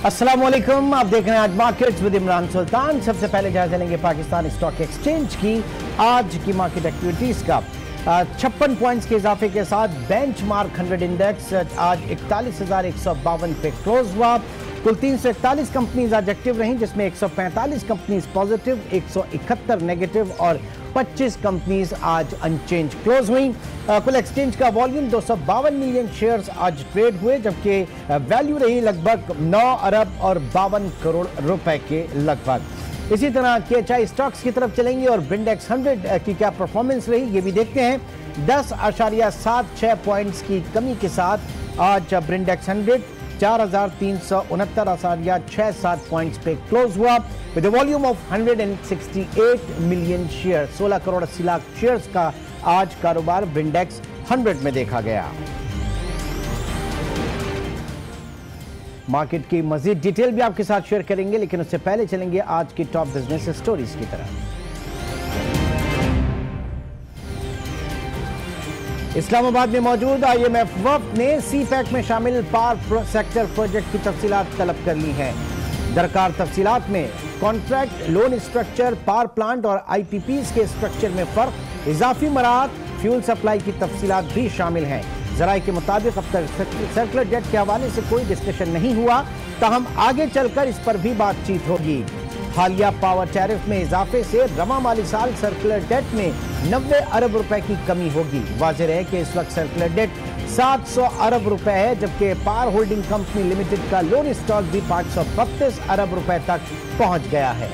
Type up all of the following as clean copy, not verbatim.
अस्सलाम वालेकुम, आप देख रहे हैं आज मार्केट्स विद इमरान सुल्तान। सबसे पहले जायजा लेंगे पाकिस्तान स्टॉक एक्सचेंज की आज की मार्केट एक्टिविटीज का। 56 पॉइंट्स के इजाफे के साथ बेंचमार्क 100 इंडेक्स आज 41,152 पे क्लोज हुआ। कुल 341 कंपनीज आज एक्टिव रहीं, जिसमें 145 कंपनीज पॉजिटिव, 171 नेगेटिव और 25 कंपनीज आज अनचेंज क्लोज हुई। कुल एक्सचेंज का वॉल्यूम 252 मिलियन शेयर्स आज ट्रेड हुए, जबकि वैल्यू रही लगभग 9 अरब और 52 करोड़ रुपए के लगभग। इसी तरह KHI स्टॉक्स की तरफ चलेंगे और बिंडेक्स 100 की क्या परफॉर्मेंस रही ये भी देखते हैं। 10.76 पॉइंट्स की कमी के साथ आज बिंडेक्स 100 4,369.67 पॉइंट्स पे क्लोज हुआ with volume of 168 million share. 16 crore 80 lakh shares का आज कारोबार बिंडेक्स 100 में देखा गया। मार्केट की मजीद डिटेल भी आपके साथ शेयर करेंगे, लेकिन उससे पहले चलेंगे आज की टॉप बिजनेस स्टोरीज की तरफ। इस्लामाबाद में मौजूद IMF वफ्द ने CPEC में शामिल पावर सेक्टर प्रोजेक्ट की तफसीलात तलब कर ली हैं। दरकार तफसीलात में contract loan structure, power plant और IPPs के स्ट्रक्चर में फर्क, इजाफी मराहत, फ्यूल सप्लाई की तफसीलात भी शामिल हैं। जराये के मुताबिक अब तक सर्कुलर डेट के हवाले से कोई डिस्कशन नहीं हुआ, ताहम आगे चलकर इस पर भी बातचीत होगी। हालिया पावर टैरिफ में इजाफे से रवा माली साल सर्कुलर डेट में 90 अरब रुपए की कमी होगी। वाज़ेह है कि इस वक्त सर्कुलर डेट 700 अरब रुपए है, जबकि पावर होल्डिंग कंपनी लिमिटेड का लोन स्टॉक भी 532 अरब रुपए तक पहुंच गया है।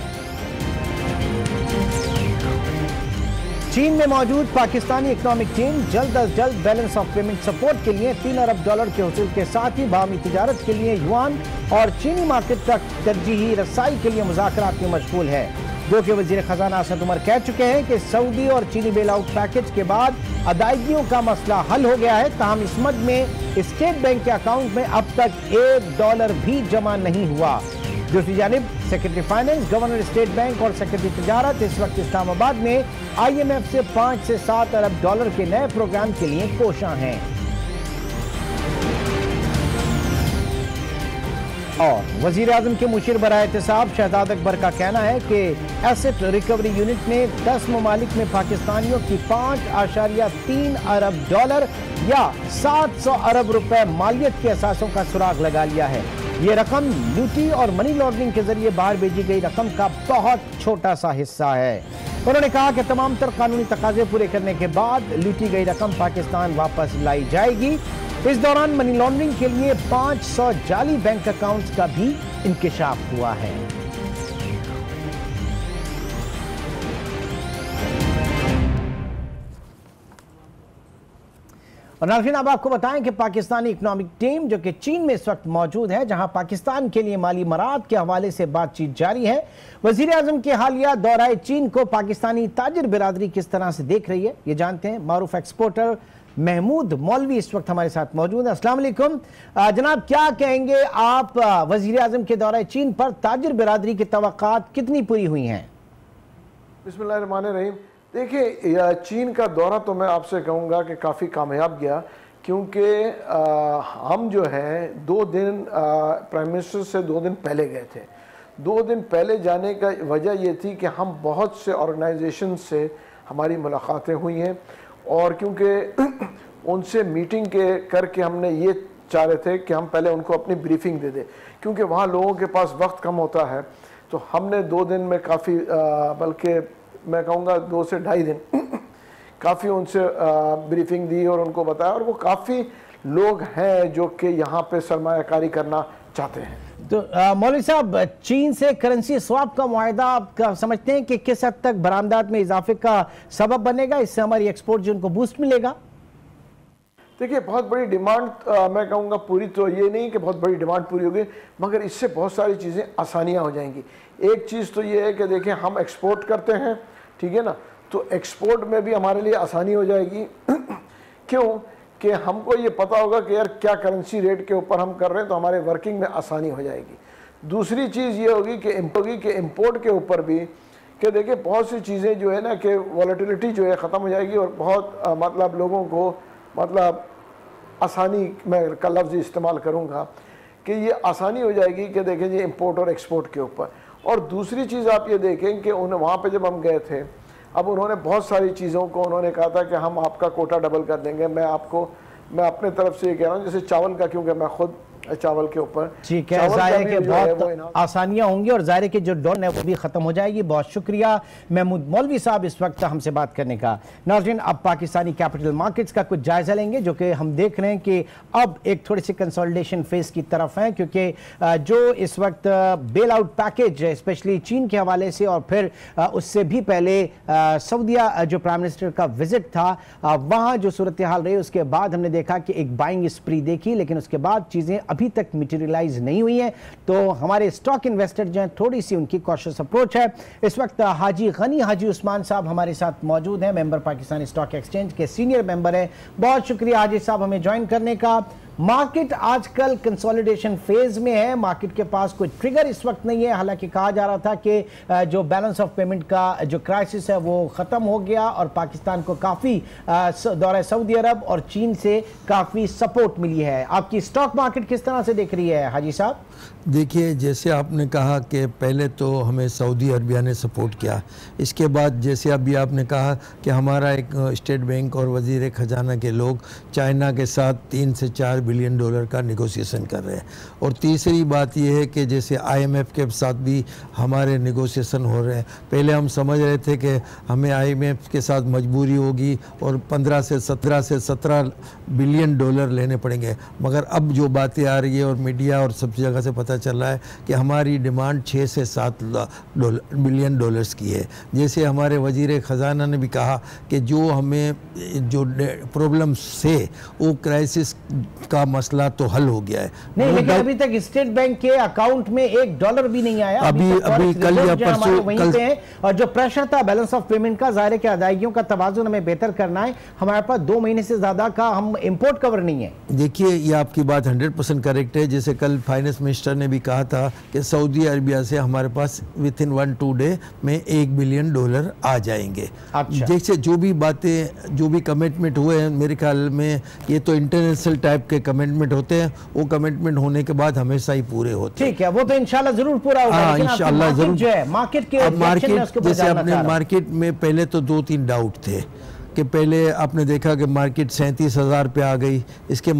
चीन में मौजूद पाकिस्तानी इकोनॉमिक टीम जल्द अज जल्द बैलेंस ऑफ पेमेंट सपोर्ट के लिए 3 अरब डॉलर के हुसूल के साथ ही बाहमी तिजारत के लिए युआन और चीनी मार्केट तक तरजीही रसाई के लिए मुज़ाकरात में मशगूल है। जो कि वजीर खजाना असद उमर कह चुके हैं कि सऊदी और चीनी बेल आउट पैकेज के बाद अदायगियों का मसला हल हो गया है, ताहम इस मद में स्टेट बैंक के अकाउंट में अब तक $1 भी जमा नहीं हुआ। दूसरी जानिब secretary finance, governor state bank और सेक्रेटरी तिजारत इस वक्त इस्लामाबाद में IMF से 5 से 7 अरब डॉलर के नए प्रोग्राम के लिए कोशां हैं। और वजीर आजम के मुशीर बराए एहतिसाब शहजाद अकबर का कहना है कि एसेट रिकवरी यूनिट ने 10 ममालिक में पाकिस्तानियों की 5.3 अरब डॉलर या 700 अरब रुपए मालियत के असासों का सुराग लगा लिया है। ये रकम लूटी और मनी लॉन्ड्रिंग के जरिए बाहर भेजी गई रकम का बहुत छोटा सा हिस्सा है। उन्होंने कहा कि तमाम तर कानूनी तकाजे पूरे करने के बाद लूटी गई रकम पाकिस्तान वापस लाई जाएगी। इस दौरान मनी लॉन्ड्रिंग के लिए 500 जाली बैंक अकाउंट्स का भी इंकिशाफ हुआ है। और नाज़रीन, अब आपको बताएं कि पाकिस्तानी इकोनॉमिक टीम जो कि चीन में इस वक्त मौजूद है, जहां पाकिस्तान के लिए माली मराहत के हवाले से बातचीत जारी है। वजीर आजम के हालिया दौराए चीन को पाकिस्तानी ताजिर बिरादरी किस तरह से देख रही है, ये जानते हैं। मारूफ एक्सपोर्टर महमूद मौलवी इस वक्त हमारे साथ मौजूद है। अस्सलाम वालेकुम जनाब, क्या कहेंगे आप वजीर आजम के दौराए चीन पर ताजिर बिरादरी की तवक्कात कितनी पूरी हुई हैं? बिस्मिल्लाहिर्रहमानिर्रहीम। देखिए, चीन का दौरा तो मैं आपसे कहूँगा कि काफ़ी कामयाब गया, क्योंकि हम जो है 2 दिन प्राइम मिनिस्टर से 2 दिन पहले गए थे। 2 दिन पहले जाने का वजह ये थी कि हम बहुत से ऑर्गेनाइजेशन से हमारी मुलाकातें हुई हैं, और क्योंकि उनसे मीटिंग करके हमने ये चाह रहे थे कि हम पहले उनको अपनी ब्रीफिंग दे दें, क्योंकि वहाँ लोगों के पास वक्त कम होता है। तो हमने 2 दिन में काफ़ी, बल्कि मैं कहूँगा 2 से ढाई दिन काफ़ी उनसे ब्रीफिंग दी और उनको बताया, और वो काफ़ी लोग हैं जो कि यहाँ पे सरमायाकारी करना चाहते हैं। तो मौलवी साहब, चीन से करेंसी स्वैप का मुआहदा आप समझते हैं कि किस हद तक बरामदात में इजाफे का सबब बनेगा? इससे हमारी एक्सपोर्ट जो उनको बूस्ट मिलेगा? देखिए, बहुत बड़ी डिमांड, मैं कहूँगा पूरी तो ये नहीं कि बहुत बड़ी डिमांड पूरी होगी, मगर इससे बहुत सारी चीज़ें आसानियाँ हो जाएंगी। एक चीज़ तो ये है कि देखिए, हम एक्सपोर्ट करते हैं, ठीक है ना, तो एक्सपोर्ट में भी हमारे लिए आसानी हो जाएगी। क्यों कि हमको ये पता होगा कि यार क्या करेंसी रेट के ऊपर हम कर रहे हैं, तो हमारे वर्किंग में आसानी हो जाएगी। दूसरी चीज़ ये होगी कि इम्पोर्ट के ऊपर भी कि देखिए बहुत सी चीज़ें जो है ना कि वॉलेटिलिटी जो है ख़त्म हो जाएगी, और बहुत मतलब लोगों को मतलब आसानी, मैं का लफ्ज़ इस्तेमाल करूँगा कि ये आसानी हो जाएगी कि देखें जी इंपोर्ट और एक्सपोर्ट के ऊपर। और दूसरी चीज़ आप ये देखें कि उन्हें वहाँ पे जब हम गए थे, अब उन्होंने बहुत सारी चीज़ों को उन्होंने कहा था कि हम आपका कोटा डबल कर देंगे। मैं अपने तरफ से ये कह रहा हूँ, जैसे चावल का, क्योंकि मैं खुद चावल के ऊपर, ठीक है, जाहिर है कि बहुत आसानियां होंगी और जाहिर है कि जो डॉन है वो भी खत्म हो जाएगी। बहुत शुक्रिया महमूद मौलवी साहब इस वक्त हमसे बात करने का। नाज़रीन, अब पाकिस्तानी कैपिटल मार्केट्स का कुछ जायजा लेंगे, जो कि हम देख रहे हैं कि अब एक थोड़ी सी कंसोलिडेशन फेज की तरफ है, क्योंकि जो इस वक्त बेल आउट पैकेज स्पेशली चीन के हवाले से और फिर उससे भी पहले सऊदीया जो प्राइम मिनिस्टर का विजिट था, वहाँ जो सूरत हाल रही, उसके बाद हमने देखा कि एक बाइंग स्प्री देखी, लेकिन उसके बाद चीज़ें अभी तक मटेरियलाइज नहीं हुई है। तो हमारे स्टॉक इन्वेस्टर जो हैं, थोड़ी सी उनकी कॉशियस अप्रोच है। इस वक्त हाजी गनी हाजी उस्मान साहब हमारे साथ मौजूद हैं, मेंबर पाकिस्तानी स्टॉक एक्सचेंज के सीनियर मेंबर हैं। बहुत शुक्रिया हाजी साहब हमें ज्वाइन करने का। मार्केट आजकल कंसोलिडेशन फेज में है, मार्केट के पास कोई ट्रिगर इस वक्त नहीं है। हालांकि कहा जा रहा था कि जो बैलेंस ऑफ पेमेंट का जो क्राइसिस है वो ख़त्म हो गया और पाकिस्तान को काफ़ी दौरे सऊदी अरब और चीन से काफ़ी सपोर्ट मिली है। आपकी स्टॉक मार्केट किस तरह से देख रही है हाजी साहब? देखिए, जैसे आपने कहा कि पहले तो हमें सऊदी अरबिया ने सपोर्ट किया, इसके बाद जैसे अभी आपने कहा कि हमारा एक स्टेट बैंक और वज़ीर ख़जाना के लोग चाइना के साथ 3 से 4 बिलियन डॉलर का नेगोशिएशन कर रहे हैं। और तीसरी बात यह है कि जैसे IMF के साथ भी हमारे नेगोशिएशन हो रहे हैं। पहले हम समझ रहे थे कि हमें IMF के साथ मजबूरी होगी और 15 से 17 बिलियन डॉलर लेने पड़ेंगे, मगर अब जो बातें आ रही है और मीडिया और सब जगह से पता चल रहा है कि हमारी डिमांड 6 से 7 बिलियन डॉलर्स की है। जैसे हमारे वज़ीर ख़जाना ने भी कहा कि जो हमें जो प्रॉब्लम से वो क्राइसिस का मसला तो हल हो गया है। नहीं, लेकिन अभी तक स्टेट बैंक के अकाउंट में $1 भी नहीं आया। अभी कल या परसों वहीं पे है। और जो प्रेशर था बैलेंस ऑफ पेमेंट का, ज़ाहिर है कि अदायगियों का तवाज़ुन हमें बेहतर करना है। हमारे पास 2 महीने से ज़्यादा का हम इंपोर्ट कवर नहीं है। देखिए, ये आपकी बात 100% करेक्ट है। जैसे कल फाइनेंस मिनिस्टर ने भी कहा था कि सऊदी अरबिया से हमारे पास विद इन 1-2 डे में $1 बिलियन आ जाएंगे। अच्छा। जैसे जो भी बातें, जो भी कमिटमेंट हुए हैं, मेरे ख्याल में ये तो इंटरनेशनल टाइप के कमिटमेंट होते हैं, वो कमिटमेंट होने के बाद हमेशा ही पूरे होते हैं। ठीक है, वो तो इंशाल्लाह जरूर पूरा होगा। हाँ, इंशाल्लाह जरूर। जो है मार्केट के जैसे अपने मार्केट में पहले तो 2-3 डाउट थे कि पहले आपने देखा कि मार्केट 37,000 पे आ गई, इसके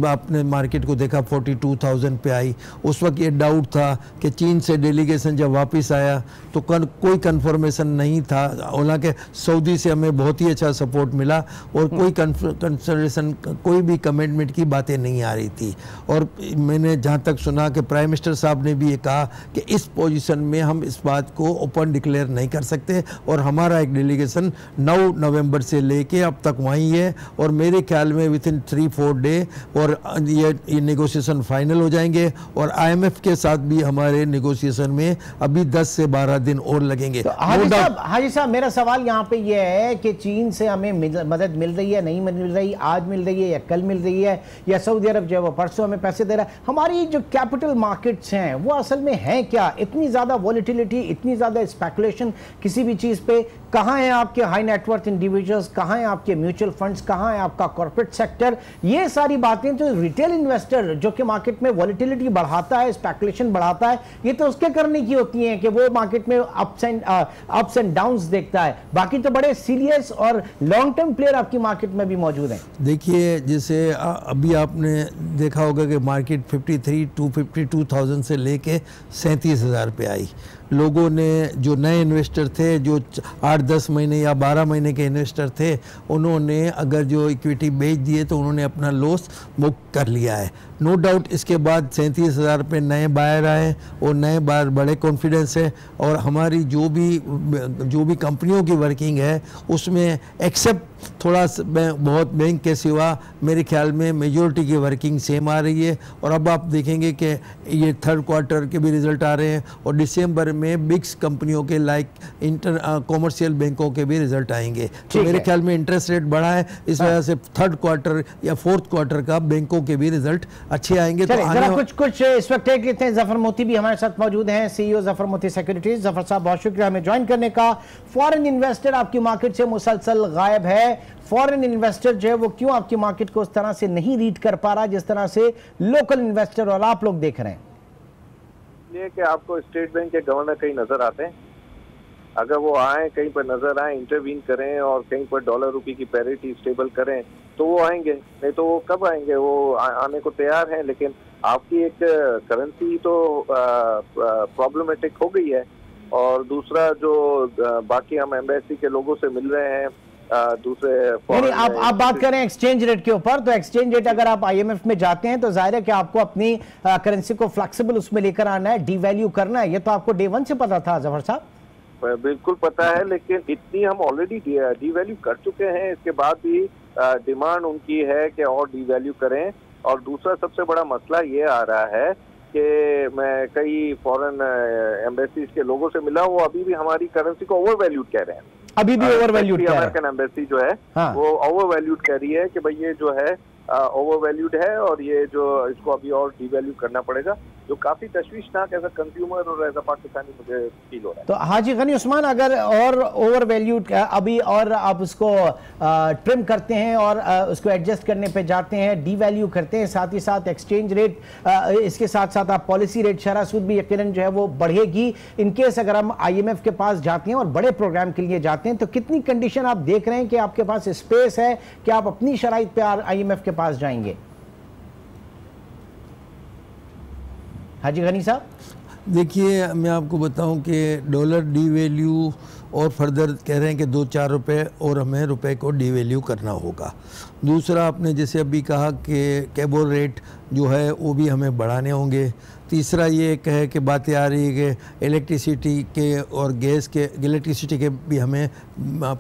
आपने मार्केट को देखा 42,000 पे आई। उस वक्त ये डाउट था कि चीन से डेलीगेशन जब वापस आया तो कोई कंफर्मेशन नहीं था, हालांकि सऊदी से हमें बहुत ही अच्छा सपोर्ट मिला और कोई कंसल्टेशन, कोई भी कमिटमेंट की बातें नहीं आ रही थी। और मैंने जहाँ तक सुना कि प्राइम मिनिस्टर साहब ने भी ये कहा कि इस पोजीशन में हम इस बात को ओपन डिक्लेयर नहीं कर सकते और हमारा एक डेलीगेशन 9 नवंबर से लेके अब तक वहीं है और मेरे ख्याल में विद इन 3-4 डे और ये नेगोशिएशन फाइनल हो जाएंगे। और IMF के साथ भी हमारे नेगोशिएशन में अभी 10 से 12 दिन और लगेंगे। तो हाजी साहब, मेरा सवाल यहाँ पे ये है कि चीन से हमें मदद मिल रही है, नहीं मिल रही, आज मिल रही है या कल मिल रही है, या सऊदी अरब जो है वो परसों हमें पैसे दे रहा है? हमारी जो कैपिटल मार्केट्स हैं वो असल में है क्या? इतनी ज्यादा वॉलेटिलिटी, इतनी ज्यादा स्पेकुलेशन किसी भी चीज पे। कहाँ है आपके हाई नेटवर्थ इंडिविजुअल्स, कहाँ है आपके म्यूचुअल फंड्स, कहाँ है आपका कॉर्पोरेट सेक्टर? ये सारी बातें तो रिटेल इन्वेस्टर जो कि मार्केट में वॉलेटिलिटी बढ़ाता है, स्पेकुलेशन बढ़ाता है, ये तो उसके करने की होती है कि वो मार्केट में अप्स एंड डाउन्स देखता है। बाकी तो बड़े सीरियस और लॉन्ग टर्म प्लेयर आपकी मार्केट में भी मौजूद हैं। देखिए, जैसे अभी आपने देखा होगा कि मार्केट 52,000 से लेके 37,000 पे आई। लोगों ने, जो नए इन्वेस्टर थे, जो 8-10 महीने या 12 महीने के इन्वेस्टर थे, उन्होंने अगर जो इक्विटी बेच दिए तो उन्होंने अपना लॉस मुक्त कर लिया है। नो डाउट इसके बाद 37,000 पे नए बायर आए और नए बायर बड़े कॉन्फिडेंस है। और हमारी जो भी कंपनियों की वर्किंग है उसमें एक्सेप्ट थोड़ा बहुत बैंक के सिवा मेरे ख्याल में मेजॉरिटी की वर्किंग सेम आ रही है। और अब आप देखेंगे कि ये 3rd क्वार्टर के भी रिजल्ट आ रहे हैं और दिसंबर में बिग्स कंपनियों के लाइक कॉमर्शियल बैंकों के भी रिजल्ट आएंगे। तो मेरे ख्याल में इंटरेस्ट रेट बढ़ा है, इस वजह से 3rd क्वार्टर या 4th क्वार्टर का बैंकों के भी रिजल्ट अच्छे आएंगे। तो कुछ इस वक्त टेक लेते हैं। जफर मोती भी हमारे साथ मौजूद हैं, CEO जफर मोती सिक्योरिटीज। जफर साहब बहुत शुक्रिया हमें ज्वाइन करने का। फॉरेन इन्वेस्टर आपकी मार्केट से मुसलसल गायब है। फॉरेन इन्वेस्टर जो है वो क्यों आपकी मार्केट को उस तरह से नहीं रीड कर पा रहा जिस तरह से लोकल इन्वेस्टर और आप लोग देख रहे हैं? ये कि आपको स्टेट बैंक के गवर्नर कहीं नजर आते हैं, अगर वो आए कहीं पर नजर आए, इंटरवीन करें और कहीं पर डॉलर रुपये की पैरिटी स्टेबल करें तो वो आएंगे, नहीं तो वो कब आएंगे? वो आने को तैयार हैं, लेकिन आपकी एक करेंसी तो प्रॉब्लमेटिक हो गई है। और दूसरा जो बाकी हम एम्बेसी के लोगों से मिल रहे हैं, दूसरे आप बात करें एक्सचेंज रेट के ऊपर, तो एक्सचेंज रेट अगर आप IMF में जाते हैं तो जाहिर है कि आपको अपनी करेंसी को फ्लेक्सिबल उसमें लेकर आना है, डीवैल्यू करना है। ये तो आपको डे 1 से पता था जफर साहब? बिल्कुल पता है, लेकिन इतनी हम ऑलरेडी डीवैल्यू कर चुके हैं, इसके बाद भी डिमांड उनकी है कि और डीवैल्यू करें। और दूसरा सबसे बड़ा मसला ये आ रहा है कि मैं कई फॉरेन एम्बेसीज के लोगों से मिला, वो अभी भी हमारी करेंसी को ओवर वैल्यूड कह रहे हैं। अभी भी ओवर वैल्यूड कह रहे हैं। अमेरिकन एम्बेसी जो है हाँ। वो ओवर वैल्यूड कह रही है कि भाई ये जो है ओवर वैल्यूड है और ये जो इसको अभी और डीवैल्यू करना पड़ेगा, जो काफी तशवीशनाक एज अ कंज्यूमर और एज अ पाकिस्तानी मुझे फील हो रहा है। तो हाजी गनी उस्मान, अगर और ओवर वैल्यूड अभी और आप उसको ट्रिम करते हैं और उसको एडजस्ट करने पे जाते हैं, डीवैल्यू करते हैं, साथ ही साथ एक्सचेंज रेट, इसके साथ साथ आप पॉलिसी रेट शरह सूद भी यकीनन जो है वो बढ़ेगी। इनकेस अगर हम IMF के पास जाते हैं और बड़े प्रोग्राम के लिए जाते हैं तो कितनी कंडीशन आप देख रहे हैं कि आपके पास स्पेस है कि आप अपनी शराइत पे IMF के पास जाएंगे? हाजी गनी साहब देखिए, मैं आपको बताऊं कि डॉलर डीवैल्यू और फर्दर कह रहे हैं कि 2-4 रुपए और हमें रुपए को डीवैल्यू करना होगा। दूसरा, आपने जैसे अभी कहा कि कैबो रेट जो है वो भी हमें बढ़ाने होंगे। तीसरा ये कहे कि बातें आ रही है कि इलेक्ट्रिसिटी के और गैस के, इलेक्ट्रिसिटी के भी हमें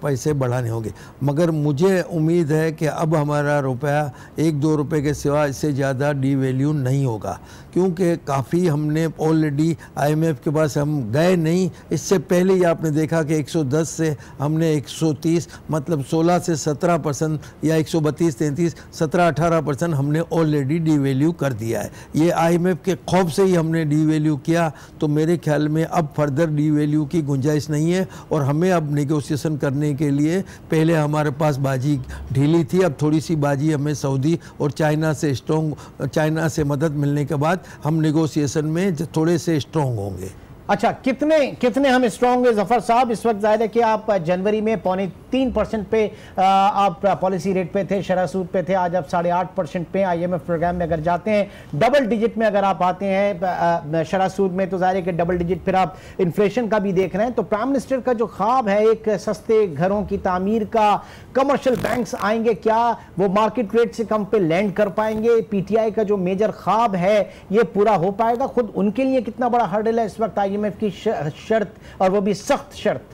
पैसे बढ़ाने होंगे। मगर मुझे उम्मीद है कि अब हमारा रुपया 1-2 रुपए के सिवा इससे ज़्यादा डीवैल्यू नहीं होगा, क्योंकि काफ़ी हमने ऑलरेडी IMF के पास हम गए नहीं। इससे पहले ही आपने देखा कि 110 से हमने 130 मतलब 16 से 17% या 132-33 17-18% हमने ऑलरेडी डीवैल्यू कर दिया है। ये IMF के खौफ से ही हमने डीवैल्यू किया, तो मेरे ख्याल में अब फर्दर डीवैल्यू की गुंजाइश नहीं है। और हमें अब नेगोशिएशन करने के लिए, पहले हमारे पास बाजी ढीली थी, अब थोड़ी सी बाजी हमें सऊदी और चाइना से मदद मिलने के बाद हम नेगोशिएशन में थोड़े से स्ट्रॉन्ग होंगे। अच्छा, कितने हम स्ट्रॉन्ग है जफर साहब? इस वक्त जाहिर है कि आप जनवरी में 3.25% पे आप पॉलिसी रेट पे थे, शरह सूद पे थे, आज आप 8.5% पे IMF प्रोग्राम में अगर जाते हैं, डबल डिजिट में अगर आप आते हैं शरह सूद में, तो जाहिर है कि डबल डिजिट फिर आप इन्फ्लेशन का भी देख रहे हैं। तो प्राइम मिनिस्टर का जो ख्वाब है एक सस्ते घरों की तामीर का, कमर्शियल बैंक्स आएंगे, क्या वो मार्केट रेट से कम पे लैंड कर पाएंगे? PTI का जो मेजर ख्वाब है ये पूरा हो पाएगा? खुद उनके लिए कितना बड़ा हर्डल है इस वक्त IMF की शर्त, और वो भी सख्त शर्त?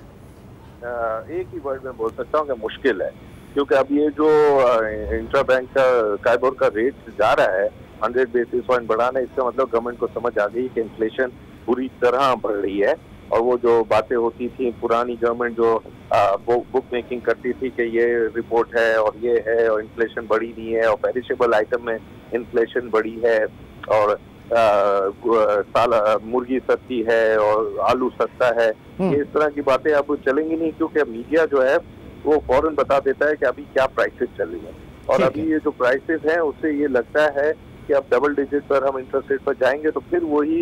एक ही वर्ड में बोल सकता हूँ कि मुश्किल है, क्योंकि अब ये जो इंट्रा बैंक का काइबोर का रेट जा रहा है 100 बेसिस पॉइंट बढ़ाना, इसका मतलब गवर्नमेंट को समझ आ गई कि इन्फ्लेशन पूरी तरह बढ़ रही है। और वो जो बातें होती थी पुरानी गवर्नमेंट जो बुक मेकिंग करती थी कि ये रिपोर्ट है और ये है और इन्फ्लेशन बढ़ी नहीं है और पेरिशेबल आइटम में इन्फ्लेशन बढ़ी है और मुर्गी सस्ती है और आलू सस्ता है, ये इस तरह की बातें अब चलेंगी नहीं, क्योंकि मीडिया जो है वो फौरन बता देता है कि अभी क्या प्राइसेस चल रही है। और अभी ये जो प्राइसेस हैं उससे ये लगता है कि अब डबल डिजिट पर हम इंटरेस्ट रेट पर जाएंगे तो फिर वही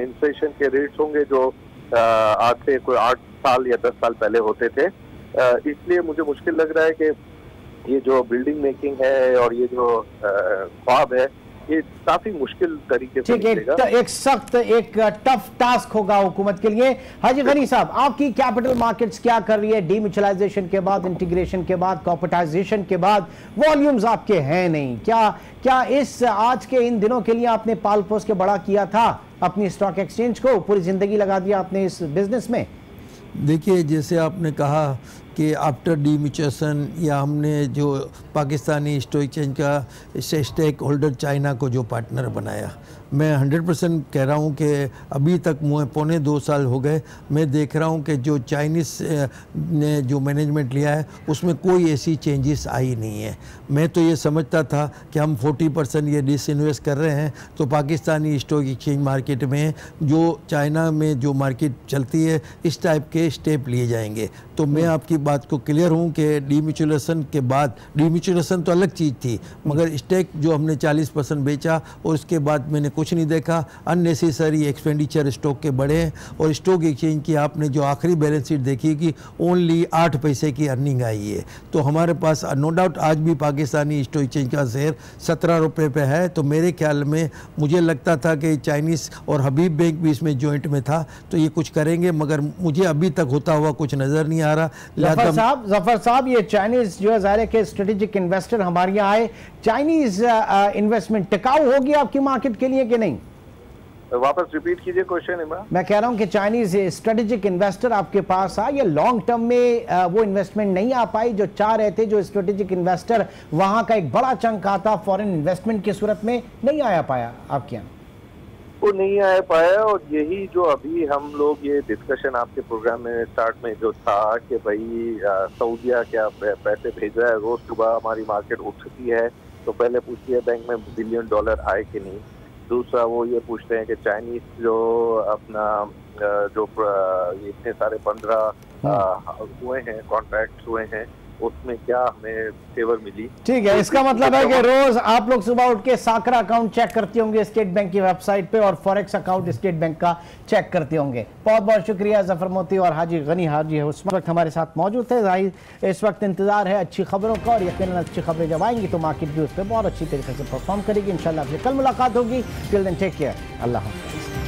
इन्फ्लेशन के रेट्स होंगे जो आज से कोई 8 साल या 10 साल पहले होते थे। इसलिए मुझे मुश्किल लग रहा है कि ये जो बिल्डिंग मेकिंग है और ये जो ख्वाब है ये काफी मुश्किल तरीके से एक सख्त, एक टफ टास्क होगा हुकूमत के लिए। हाजी गनी साहब, आपकी कैपिटल मार्केट्स क्या कर रही है? डीम्यूचुअलाइजेशन के बाद, इंटीग्रेशन के बाद, कॉर्पोरेटाइजेशन के बाद वॉल्यूम्स आपके हैं नहीं, क्या इस आज के इन दिनों के लिए आपने पाल पोस के बड़ा किया था अपनी स्टॉक एक्सचेंज को? पूरी जिंदगी लगा दिया आपने इस बिजनेस में? देखिए, जैसे आपने कहा कि आफ्टर डीम्यूचुएशन या हमने जो पाकिस्तानी स्टॉक एक्सचेंज का स्टेक होल्डर चाइना को जो पार्टनर बनाया, मैं 100% कह रहा हूँ कि अभी तक मुझे पौने 2 साल हो गए, मैं देख रहा हूँ कि जो चाइनीज़ ने जो मैनेजमेंट लिया है उसमें कोई ऐसी चेंजेस आई नहीं है। मैं तो ये समझता था कि हम 40% ये डिसइन्वेस्ट कर रहे हैं तो पाकिस्तानी स्टॉक एक्सचेंज मार्केट में जो चाइना में जो मार्केट चलती है इस टाइप के स्टेप लिए जाएंगे। तो मैं आपकी बात को क्लियर हूँ कि डीम्यूचुएशन के बाद, डीम्यूचुएशन तो अलग चीज़ थी, मगर स्टेक जो हमने 40% बेचा और उसके बाद मैंने कुछ नहीं देखा, अननेसेसरी एक्सपेंडिचर स्टॉक के बढ़े हैं। और स्टॉक एक्सचेंज की आपने जो आखिरी बैलेंस शीट देखी कि ओनली 8 पैसे की अर्निंग आई है। तो हमारे पास नो डाउट आज भी पाकिस्तानी स्टॉक एक्सचेंज का शेयर 17 रुपये पे है। तो मेरे ख्याल में मुझे लगता था कि चाइनीज़ और हबीब बैंक भी इसमें जॉइंट में था तो ये कुछ करेंगे, मगर मुझे अभी तक होता हुआ कुछ नज़र नहीं आ रहा। जफर साहब, ये चाइनीज जो है ज़ाहिर है कि स्ट्रेटेजिक इन्वेस्टर हमारे यहाँ आए, चाइनीज इन्वेस्टमेंट टिकाऊ होगी आपकी मार्केट के लिए कि नहीं? वापस रिपीट कीजिए क्वेश्चन इमरान। मैं कह रहा हूं कि चाइनीज स्ट्रेटेजिक इन्वेस्टर आपके पास आ, ये लॉन्ग टर्म में वो इन्वेस्टमेंट नहीं आ पाई जो चाह रहे थे, जो स्ट्रेटेजिक इन्वेस्टर वहां का एक बड़ा चंक आता फॉरेन इन्वेस्टमेंट की सूरत में नहीं आया पाया आपके यहाँ? वो नहीं आ पाया। और यही जो अभी हम लोग ये डिस्कशन आपके प्रोग्राम में स्टार्ट में जो था कि भाई सऊदीया क्या पैसे भेज रहा है, रोज सुबह हमारी मार्केट उठती है तो पहले पूछती है बैंक में $1 बिलियन आए कि नहीं। दूसरा वो ये पूछते हैं कि चाइनीज जो अपना जो इतने सारे 15 हुए हैं कॉन्ट्रैक्ट हुए हैं उसमें क्या हमें फेवर मिली। ठीक है, इसका मतलब है कि रोज आप लोग सुबह उठ के साकरा अकाउंट चेक करते होंगे स्टेट बैंक की वेबसाइट पे और फॉरेक्स अकाउंट स्टेट बैंक का चेक करते होंगे। बहुत बहुत शुक्रिया जफर मोती और हाजी गनी हाजी उस वक्त हमारे साथ मौजूद थे। जाहिर इस वक्त इंतजार है अच्छी खबरों का और यकीनन अच्छी खबरें जब आएंगी तो मार्केट भी उस पर बहुत अच्छी तरीके से परफॉर्म करेगी। इंशाल्लाह आपसे कल मुलाकात होगी। टिल देन टेक केयर, अल्लाह हाफ़िज़।